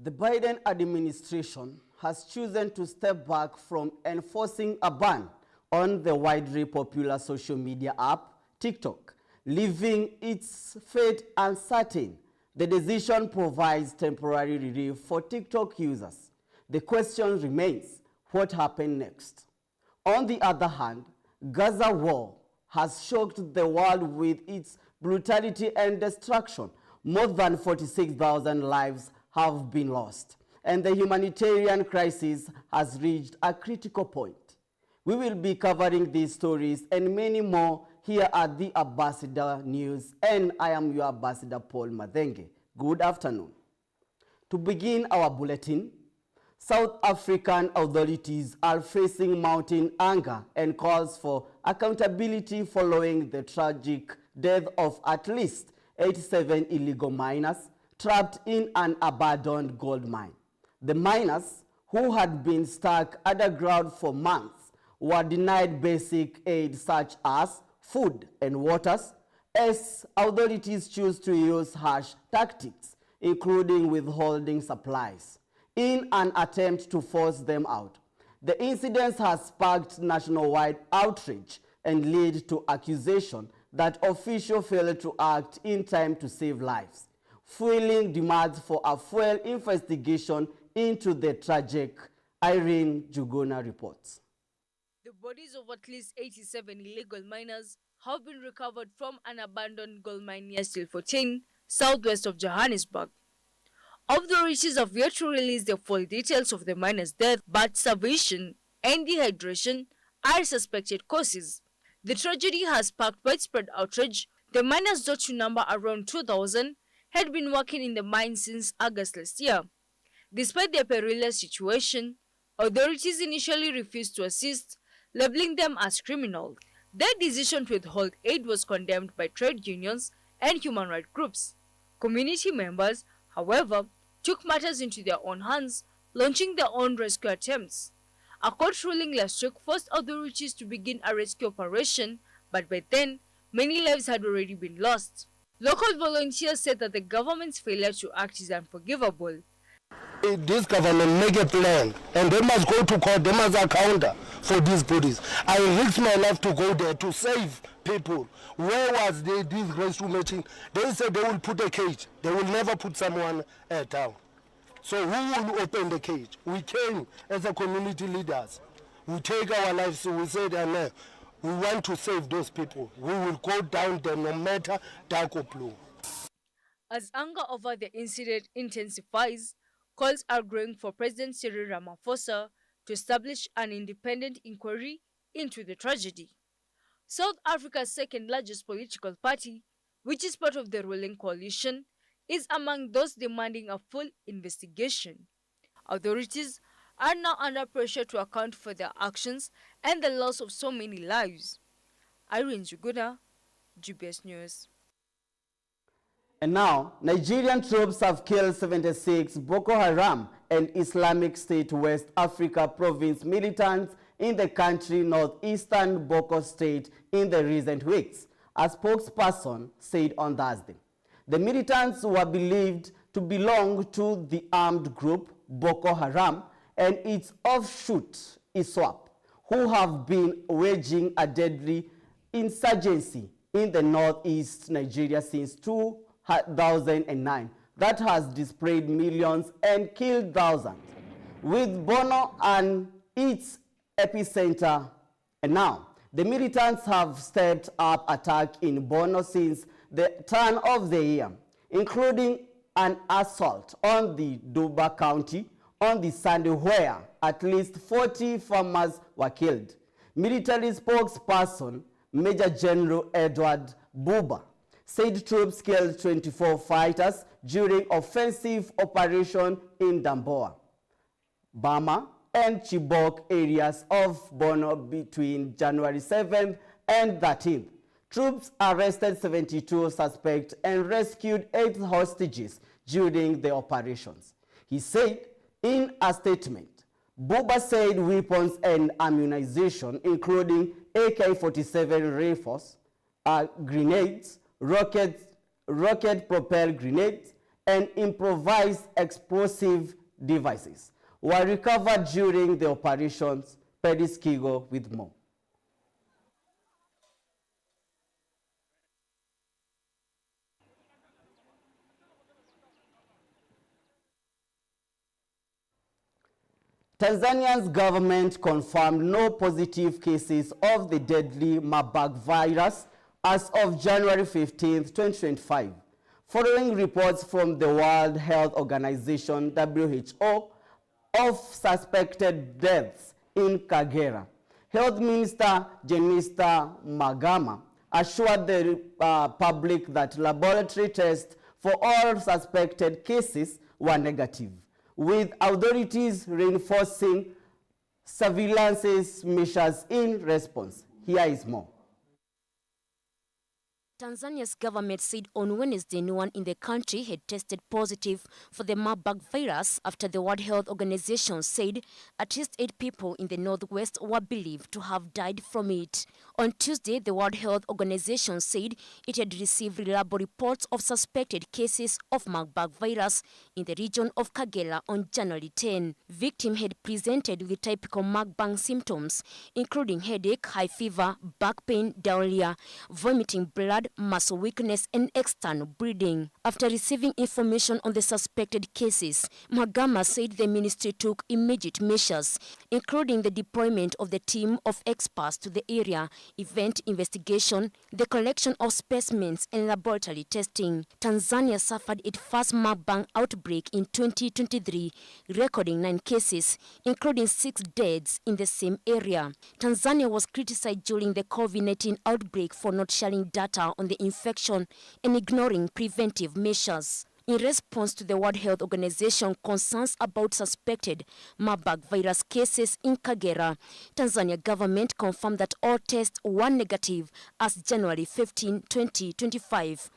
The Biden administration has chosen to step back from enforcing a ban on the widely popular social media app TikTok, leaving its fate uncertain. The decision provides temporary relief for TikTok users. The question remains, what happened next? On the other hand, Gaza war has shocked the world with its brutality and destruction. More than 46,000 lives have been lost, and the humanitarian crisis has reached a critical point. We will be covering these stories and many more here at the Ambassador News, and I am your Ambassador Paul Madenge. Good afternoon. To begin our bulletin, South African authorities are facing mounting anger and calls for accountability following the tragic death of at least 87 illegal miners trapped in an abandoned gold mine. The miners, who had been stuck underground for months, were denied basic aid such as food and waters, as authorities choose to use harsh tactics, including withholding supplies, in an attempt to force them out. The incident has sparked nationwide outrage and led to accusation that officials failed to act in time to save lives, fueling demands for a full investigation into the tragic. Irene Juguna reports. The bodies of at least 87 illegal miners have been recovered from an abandoned gold mine near Stilfontein, southwest of Johannesburg. Authorities have yet to release the full details of the miners' death, but starvation and dehydration are suspected causes. The tragedy has sparked widespread outrage. The miners, thought to number around 2,000, had been working in the mine since August last year. Despite their perilous situation, authorities initially refused to assist, labeling them as criminals. Their decision to withhold aid was condemned by trade unions and human rights groups. Community members, however, took matters into their own hands, launching their own rescue attempts. A court ruling last week forced authorities to begin a rescue operation, but by then, many lives had already been lost. Local volunteers said that the government's failure to act is unforgivable. This government make a plan and they must go to court, they must account for these bodies. I risk my life to go there to save people. Where was this rescue machine? They said they will put a cage. They will never put someone down. So who will open the cage? We came as a community leaders. We take our lives, so we said, we want to save those people. We will go down there no matter dark or blue. As anger over the incident intensifies, calls are growing for President Cyril Ramaphosa to establish an independent inquiry into the tragedy. South Africa's second largest political party, which is part of the ruling coalition, is among those demanding a full investigation. Authorities are now under pressure to account for their actions and the loss of so many lives. Irene Juguna, GBS News. And now, Nigerian troops have killed 76 Boko Haram and Islamic State West Africa province militants in the country's northeastern Boko State in the recent weeks, a spokesperson said on Thursday. The militants were believed to belong to the armed group Boko Haram and its offshoot ISWAP, who have been waging a deadly insurgency in the northeast Nigeria since 2009 that has displaced millions and killed thousands, with Bono and its epicenter. And now, the militants have stepped up attack in Bono since the turn of the year, including an assault on the Duba County on the Sunday where at least 40 farmers were killed. Military spokesperson Major General Edward Buba said troops killed 24 fighters during offensive operation in Damboa, Bama, and Chibok areas of Bono between January 7th and 13th. Troops arrested 72 suspects and rescued 8 hostages during the operations. He said in a statement, Buba said weapons and ammunition, including AK-47 rifles, grenades, rocket-propelled grenades, and improvised explosive devices were recovered during the operations. Peris Kigo with more. Tanzania's government confirmed no positive cases of the deadly Marburg virus as of January 15, 2025, following reports from the World Health Organization (WHO) of suspected deaths in Kagera. Health Minister Jenista Magama assured the public that laboratory tests for all suspected cases were negative, with authorities reinforcing surveillance measures in response. Here is more. Tanzania's government said on Wednesday no one in the country had tested positive for the Marburg virus after the World Health Organization said at least 8 people in the northwest were believed to have died from it. On Tuesday, the World Health Organization said it had received reliable reports of suspected cases of Marburg virus in the region of Kagera on January 10. Victims had presented with typical Marburg symptoms, including headache, high fever, back pain, diarrhea, vomiting blood, muscle weakness, and external bleeding. After receiving information on the suspected cases, Magama said the ministry took immediate measures, including the deployment of the team of experts to the area, event investigation, the collection of specimens, and laboratory testing. Tanzania suffered its first Marburg outbreak in 2023, recording 9 cases, including 6 deaths in the same area. Tanzania was criticized during the COVID-19 outbreak for not sharing data on the infection and ignoring preventive measures. In response to the World Health Organization concerns about suspected Marburg virus cases in Kagera, Tanzania government confirmed that all tests were negative as January 15, 2025.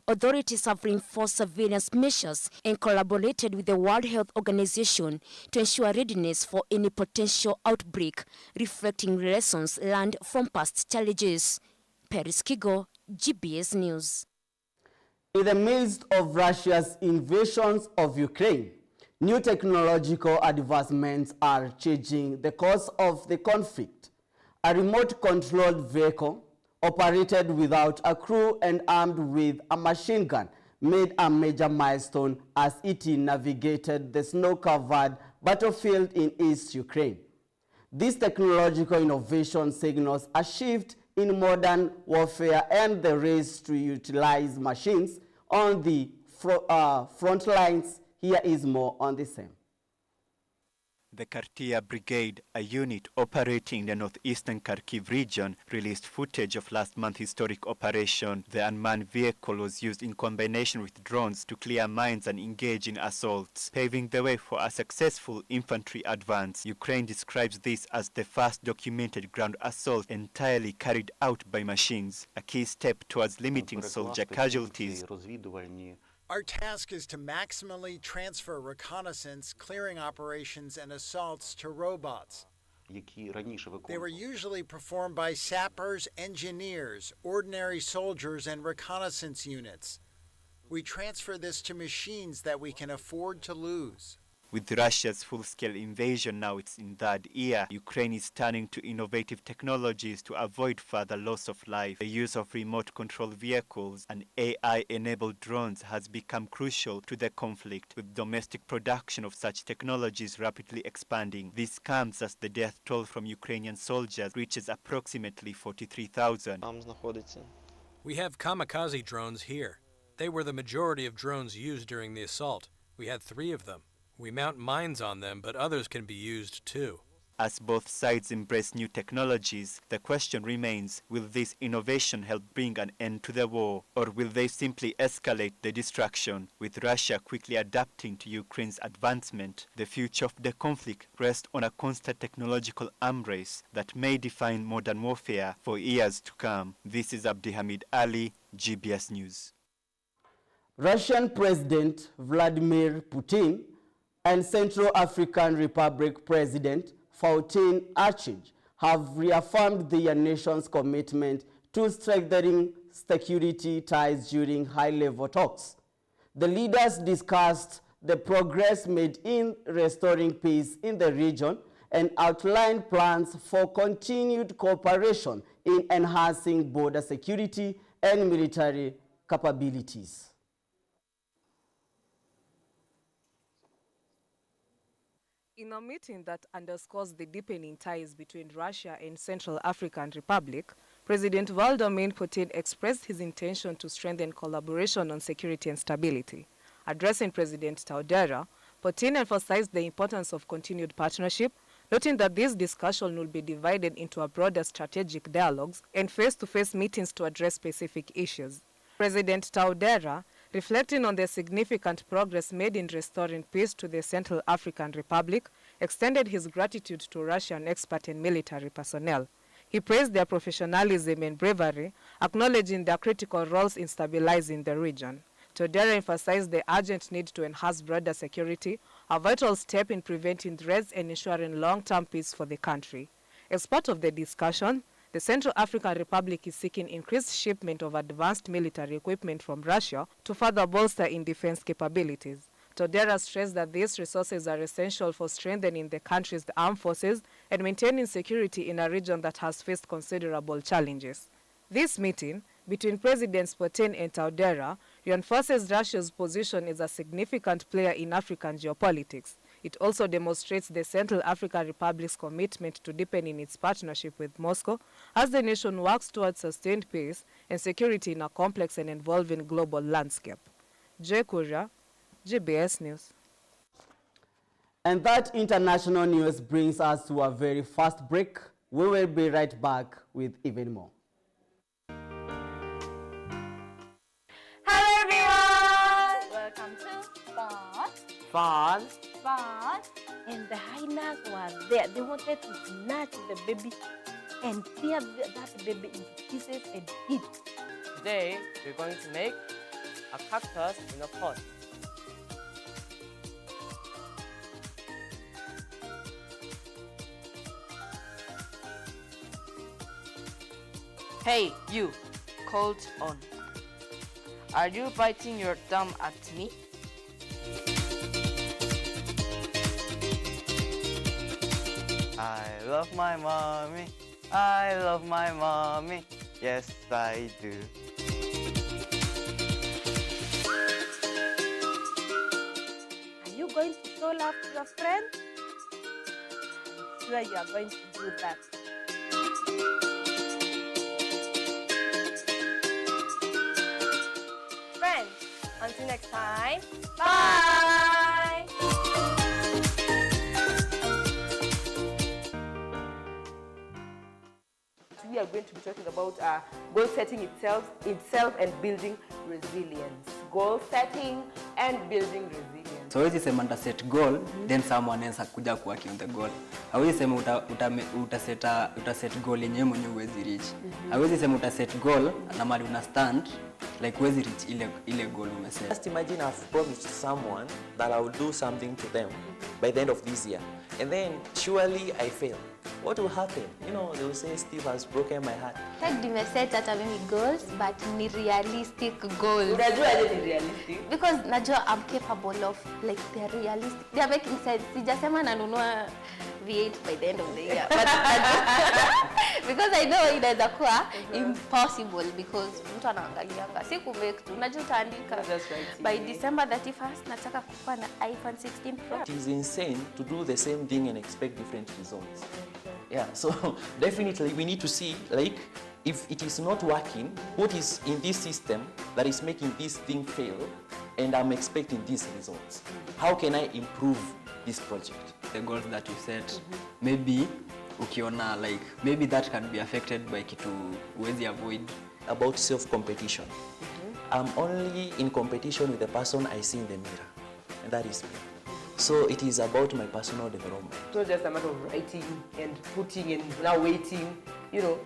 Authorities have reinforced surveillance measures and collaborated with the World Health Organization to ensure readiness for any potential outbreak, reflecting lessons learned from past challenges. Peris Kigo, GBS News. In the midst of Russia's invasions of Ukraine, new technological advancements are changing the course of the conflict. A remote-controlled vehicle operated without a crew and armed with a machine gun made a major milestone as it navigated the snow-covered battlefield in East Ukraine. This technological innovation signals a shift in modern warfare and the race to utilize machines on the front lines. Here is more on the same. The Kartia Brigade, a unit operating in the northeastern Kharkiv region, released footage of last month's historic operation. The unmanned vehicle was used in combination with drones to clear mines and engage in assaults, paving the way for a successful infantry advance. Ukraine describes this as the first documented ground assault entirely carried out by machines, a key step towards limiting soldier casualties. Our task is to maximally transfer reconnaissance, clearing operations, and assaults to robots. They were usually performed by sappers, engineers, ordinary soldiers, and reconnaissance units. We transfer this to machines that we can afford to lose. With Russia's full-scale invasion now it's in third year, Ukraine is turning to innovative technologies to avoid further loss of life. The use of remote-controlled vehicles and AI-enabled drones has become crucial to the conflict, with domestic production of such technologies rapidly expanding. This comes as the death toll from Ukrainian soldiers reaches approximately 43,000. We have kamikaze drones here. They were the majority of drones used during the assault. We had 3 of them. We mount mines on them, but others can be used too. As both sides embrace new technologies, the question remains, will this innovation help bring an end to the war, or will they simply escalate the destruction? With Russia quickly adapting to Ukraine's advancement, the future of the conflict rests on a constant technological arms race that may define modern warfare for years to come. This is Abdihamid Ali, GBS News. Russian President Vladimir Putin and Central African Republic President Faustin Archange have reaffirmed their nation's commitment to strengthening security ties during high-level talks. The leaders discussed the progress made in restoring peace in the region and outlined plans for continued cooperation in enhancing border security and military capabilities. In a meeting that underscores the deepening ties between Russia and Central African Republic, President Vladimir Putin expressed his intention to strengthen collaboration on security and stability. Addressing President Taudera, Putin emphasized the importance of continued partnership, noting that this discussion will be divided into a broader strategic dialogues and face-to-face meetings to address specific issues. President Taudera, reflecting on the significant progress made in restoring peace to the Central African Republic, extended his gratitude to Russian expert and military personnel. He praised their professionalism and bravery, acknowledging their critical roles in stabilizing the region. Taudera emphasized the urgent need to enhance broader security, a vital step in preventing threats and ensuring long-term peace for the country. As part of the discussion, the Central African Republic is seeking increased shipment of advanced military equipment from Russia to further bolster in defense capabilities. Taudera stressed that these resources are essential for strengthening the country's armed forces and maintaining security in a region that has faced considerable challenges. This meeting between Presidents Putin and Taudera reinforces Russia's position as a significant player in African geopolitics. It also demonstrates the Central African Republic's commitment to deepening its partnership with Moscow as the nation works towards sustained peace and security in a complex and evolving global landscape. Jay Kuria, GBS News. And that international news brings us to a very fast break. We will be right back with even more. Hello everyone! Welcome to Fun. And the hyenas were there. They wanted to snatch the baby and tear that baby into pieces and eat. Today, we're going to make a cactus in a pot. Hey, you, cold on. Are you biting your thumb at me? I love my mommy. I love my mommy. Yes, I do. Are you going to show love to your friend? I'm sure you are going to do that. Friends, until next time, bye! We are going to be talking about goal setting itself and building resilience. Goal setting and building resilience. So hawezi sema nita set goal then someone else akuja kuwork on the goal. Hawezi sema uta set goal yenyewe mwenyewe huwezi reach. Hawezi sema uta set goal na mali una stand like huwezi reach ile goal umeset. Just imagine I've promised someone that I will do something to them by the end of this year, and then surely I fail. What will happen? You know, they will say Steve has broken my heart. Nimeset hata mimi goals but ni realistic goals. Unajua aje ni realistic? Because najua I'm capable of, like, they're realistic. They're making sense. Sijasema nanunua V8 by the end of the year. But because I know inaweza kuwa impossible because mtu anaangalianga siku make tu. Unajua utaandika by December 31st nataka kuwa na iPhone 16 Pro. It is insane to do the same thing and expect different results. Yeah, so definitely we need to see, like, if it is not working, what is in this system that is making this thing fail, and I'm expecting these results. How can I improve this project? The goals that you set, maybe ukiona like maybe that can be affected by kitu huwezi avoid. About self-competition. I'm only in competition with the person I see in the mirror, and that is me. So it is about my personal development. It's not just a matter of writing and putting and now waiting, you know.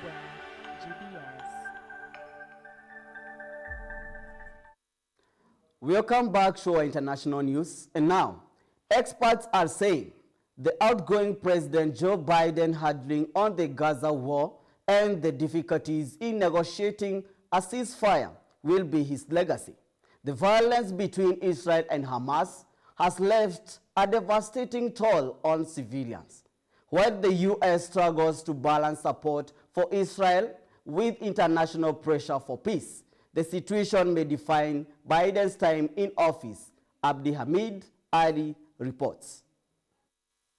everywhere. GBS. Welcome back to our international news. And now, experts are saying the outgoing President Joe Biden handling on the Gaza war and the difficulties in negotiating a ceasefire will be his legacy. The violence between Israel and Hamas has left a devastating toll on civilians. While the U.S. struggles to balance support for Israel with international pressure for peace, the situation may define Biden's time in office. Abdi Hamid Ali reports.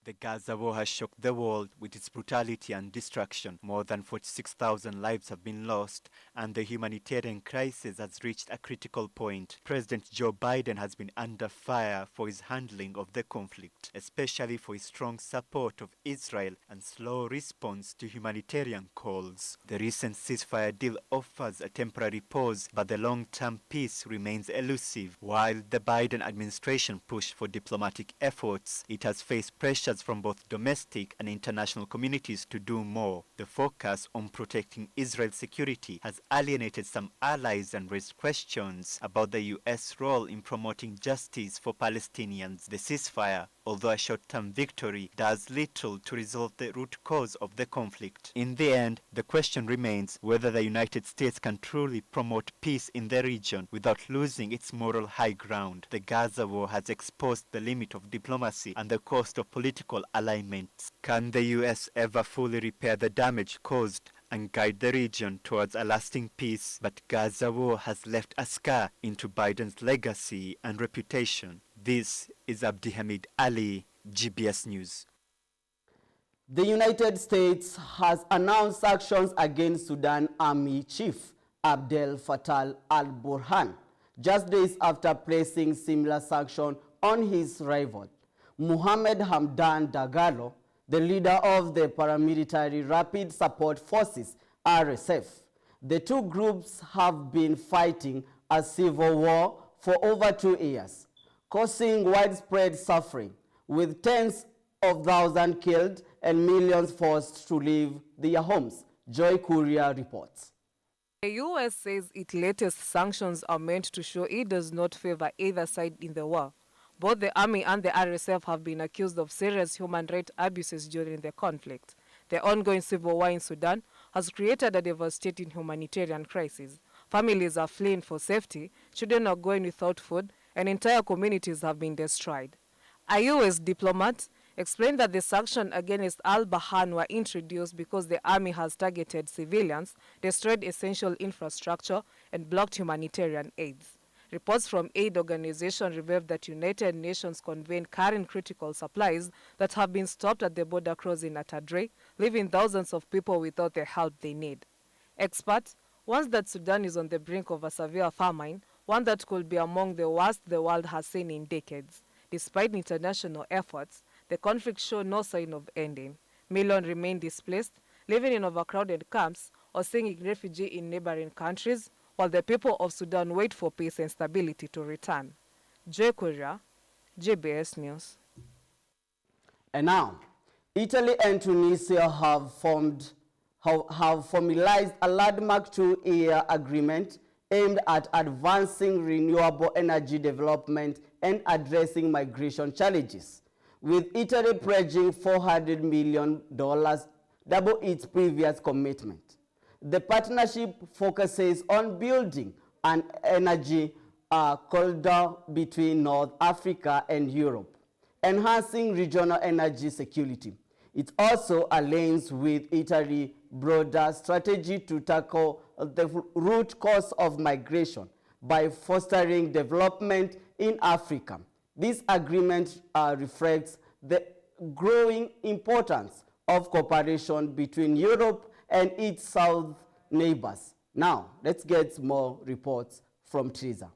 The Gaza war has shocked the world with its brutality and destruction. More than 46,000 lives have been lost, and the humanitarian crisis has reached a critical point. President Joe Biden has been under fire for his handling of the conflict, especially for his strong support of Israel and slow response to humanitarian calls. The recent ceasefire deal offers a temporary pause, but the long-term peace remains elusive. While the Biden administration pushed for diplomatic efforts, it has faced pressure from both domestic and international communities to do more. The focus on protecting Israel's security has alienated some allies and raised questions about the U.S. role in promoting justice for Palestinians. The ceasefire, although a short-term victory, does little to resolve the root cause of the conflict. In the end, the question remains whether the United States can truly promote peace in the region without losing its moral high ground. The Gaza war has exposed the limit of diplomacy and the cost of political alignments. Can the U.S. ever fully repair the damage caused and guide the region towards a lasting peace? But Gaza war has left a scar into Biden's legacy and reputation. This is Abdi Hamid Ali, GBS News. The United States has announced actions against Sudan Army Chief Abdel Fattah al-Burhan, just days after placing similar sanctions on his rival. Mohamed Hamdan Dagalo, the leader of the paramilitary Rapid Support Forces, RSF. The two groups have been fighting a civil war for over 2 years, causing widespread suffering, with tens of thousands killed and millions forced to leave their homes. Joy Courier reports. The U.S. says its latest sanctions are meant to show it does not favor either side in the war. Both the army and the RSF have been accused of serious human rights abuses during the conflict. The ongoing civil war in Sudan has created a devastating humanitarian crisis. Families are fleeing for safety, children are going without food, and entire communities have been destroyed. A U.S. diplomat explained that the sanctions against al-Burhan were introduced because the army has targeted civilians, destroyed essential infrastructure, and blocked humanitarian aids. Reports from aid organizations revealed that United Nations conveyed current critical supplies that have been stopped at the border crossing at Adre, leaving thousands of people without the help they need. Experts warn that Sudan is on the brink of a severe famine, one that could be among the worst the world has seen in decades. Despite international efforts, the conflict shows no sign of ending. Millions remain displaced, living in overcrowded camps or seeking refuge in neighboring countries, while the people of Sudan wait for peace and stability to return. Joy Courier, GBS News. And now, Italy and Tunisia have formalized a landmark 2-year agreement aimed at advancing renewable energy development and addressing migration challenges, with Italy pledging $400 million, double its previous commitment. The partnership focuses on building an energy corridor between North Africa and Europe, enhancing regional energy security. It also aligns with Italy's broader strategy to tackle the root cause of migration by fostering development in Africa. This agreement reflects the growing importance of cooperation between Europe and its south neighbors. Now, let's get more reports from Teresa.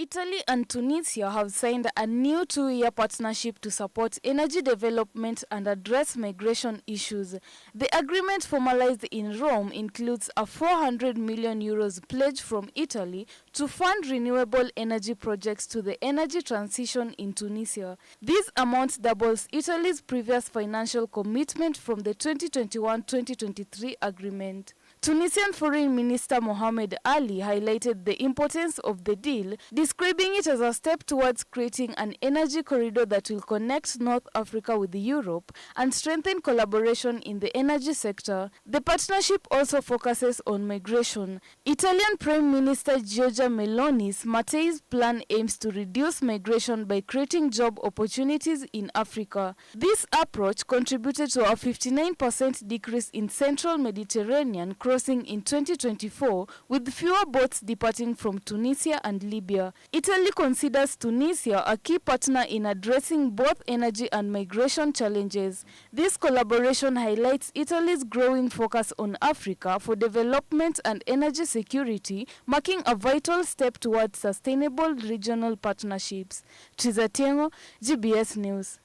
Italy and Tunisia have signed a new 2-year partnership to support energy development and address migration issues. The agreement formalized in Rome includes a €400 million pledge from Italy to fund renewable energy projects to the energy transition in Tunisia. This amount doubles Italy's previous financial commitment from the 2021-2023 agreement. Tunisian Foreign Minister Mohamed Ali highlighted the importance of the deal, describing it as a step towards creating an energy corridor that will connect North Africa with Europe and strengthen collaboration in the energy sector. The partnership also focuses on migration. Italian Prime Minister Giorgia Meloni's Matte's plan aims to reduce migration by creating job opportunities in Africa. This approach contributed to a 59% decrease in Central Mediterranean crossing in 2024, with fewer boats departing from Tunisia and Libya. Italy considers Tunisia a key partner in addressing both energy and migration challenges. This collaboration highlights Italy's growing focus on Africa for development and energy security, marking a vital step towards sustainable regional partnerships. Triza Tiengo, GBS News.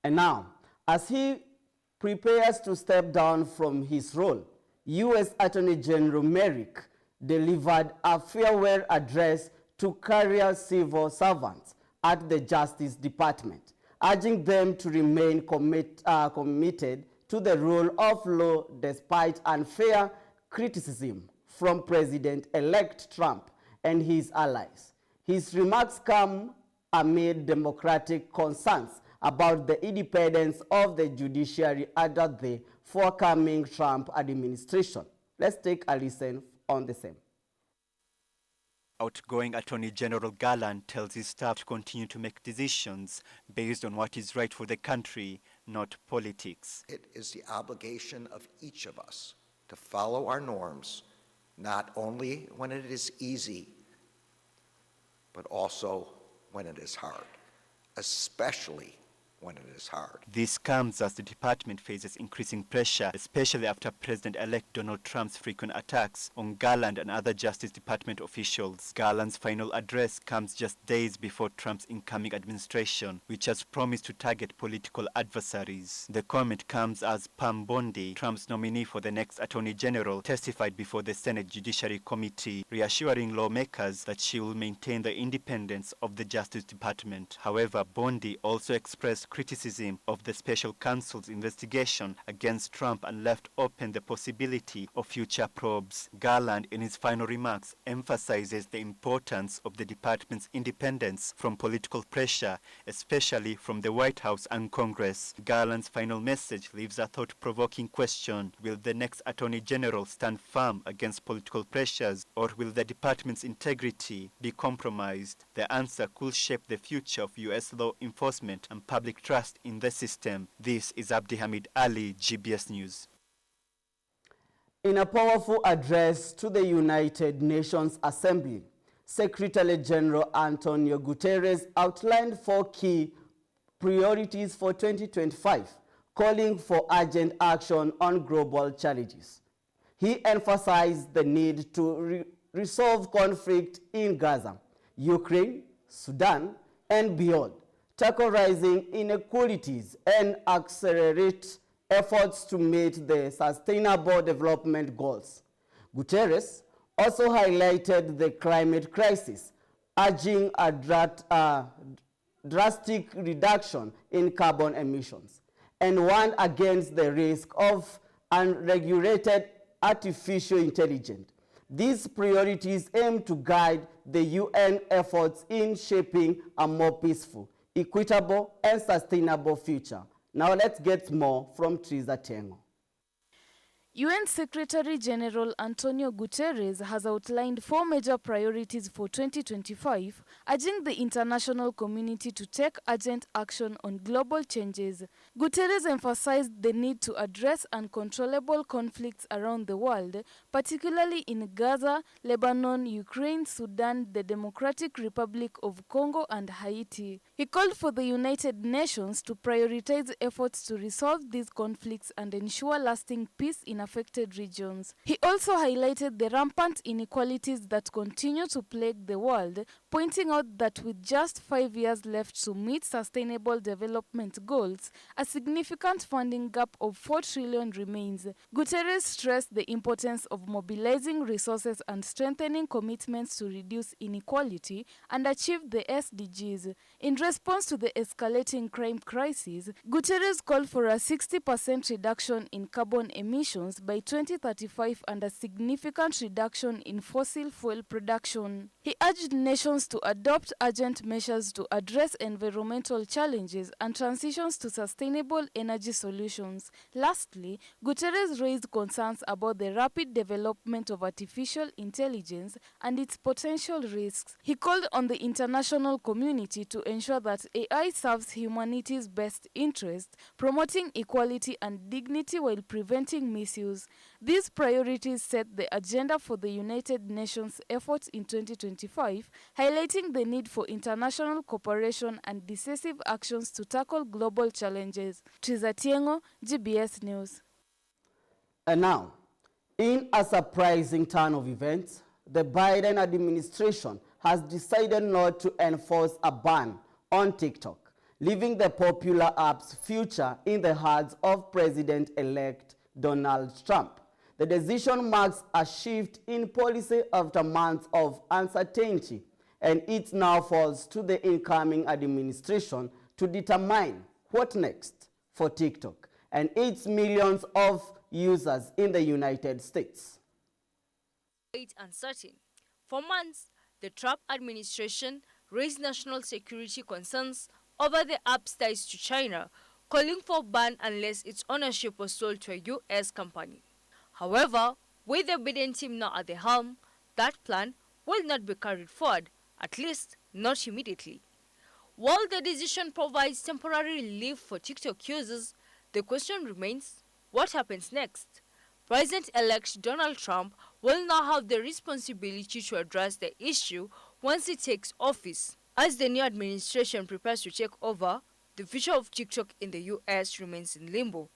And now, as he prepares to step down from his role, U.S. Attorney General Merrick delivered a farewell address to career civil servants at the Justice Department, urging them to remain committed to the rule of law despite unfair criticism from President-elect Trump and his allies. His remarks come amid Democratic concerns about the independence of the judiciary under the forthcoming Trump administration. Let's take a listen on the same. Outgoing Attorney General Garland tells his staff to continue to make decisions based on what is right for the country, not politics. It is the obligation of each of us to follow our norms, not only when it is easy, but also when it is hard, especially when it is hard. This comes as the department faces increasing pressure, especially after President-elect Donald Trump's frequent attacks on Garland and other Justice Department officials. Garland's final address comes just days before Trump's incoming administration, which has promised to target political adversaries. The comment comes as Pam Bondi, Trump's nominee for the next Attorney General, testified before the Senate Judiciary Committee, reassuring lawmakers that she will maintain the independence of the Justice Department. However, Bondi also expressed criticism of the special counsel's investigation against Trump and left open the possibility of future probes. Garland, in his final remarks, emphasizes the importance of the department's independence from political pressure, especially from the White House and Congress. Garland's final message leaves a thought-provoking question: will the next Attorney General stand firm against political pressures, or will the department's integrity be compromised? The answer could shape the future of U.S. law enforcement and public trust in the system. This is Abdi Hamid Ali, GBS News. In a powerful address to the United Nations Assembly, Secretary General Antonio Guterres outlined 4 key priorities for 2025, calling for urgent action on global challenges. He emphasized the need to resolve conflict in Gaza, Ukraine, Sudan, and beyond, tackle rising inequalities, and accelerate efforts to meet the Sustainable Development Goals. Guterres also highlighted the climate crisis, urging a drastic reduction in carbon emissions, and warned against the risk of unregulated artificial intelligence. These priorities aim to guide the UN efforts in shaping a more peaceful, equitable, and sustainable future. Now let's get more from Triza Tiengo. UN Secretary General Antonio Guterres has outlined 4 major priorities for 2025, urging the international community to take urgent action on global changes. Guterres emphasized the need to address uncontrollable conflicts around the world, particularly in Gaza, Lebanon, Ukraine, Sudan, the Democratic Republic of Congo, and Haiti. He called for the United Nations to prioritize efforts to resolve these conflicts and ensure lasting peace in affected regions. He also highlighted the rampant inequalities that continue to plague the world, pointing out that with just 5 years left to meet Sustainable Development Goals, a significant funding gap of 4 trillion remains. Guterres stressed the importance of mobilizing resources and strengthening commitments to reduce inequality and achieve the SDGs. In response to the escalating crime crisis, Guterres called for a 60% reduction in carbon emissions by 2035 and a significant reduction in fossil fuel production. He urged nations to adopt urgent measures to address environmental challenges and transitions to sustainable energy solutions. Lastly, Guterres raised concerns about the rapid development of artificial intelligence and its potential risks. He called on the international community to ensure that AI serves humanity's best interest, promoting equality and dignity while preventing misuse. These priorities set the agenda for the United Nations efforts in 2025, highlighting the need for international cooperation and decisive actions to tackle global challenges. Triza Tiengo, GBS News. And now, in a surprising turn of events, the Biden administration has decided not to enforce a ban on TikTok, leaving the popular app's future in the hands of President-elect Donald Trump. The decision marks a shift in policy after months of uncertainty, and it now falls to the incoming administration to determine what next for TikTok and its millions of users in the United States. It's uncertain. For months, the Trump administration raised national security concerns over the app's ties to China, calling for a ban unless its ownership was sold to a U.S. company. However, with the Biden team now at the helm, that plan will not be carried forward, at least not immediately. While the decision provides temporary relief for TikTok users, the question remains, what happens next? President-elect Donald Trump will now have the responsibility to address the issue once he takes office. As the new administration prepares to take over, the future of TikTok in the U.S. remains in limbo.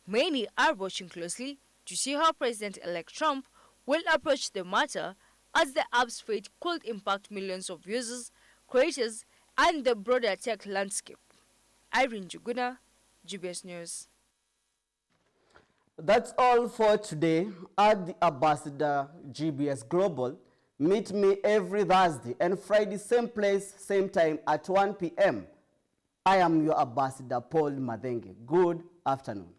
Many are watching closely to see how President-elect Trump will approach the matter, as the app's fate could impact millions of users, creators, and the broader tech landscape. Irene Juguna, GBS News. That's all for today at the Ambassador GBS Global. Meet me every Thursday and Friday, same place, same time at 1 p.m. I am your Ambassador Paul Madenge. Good afternoon.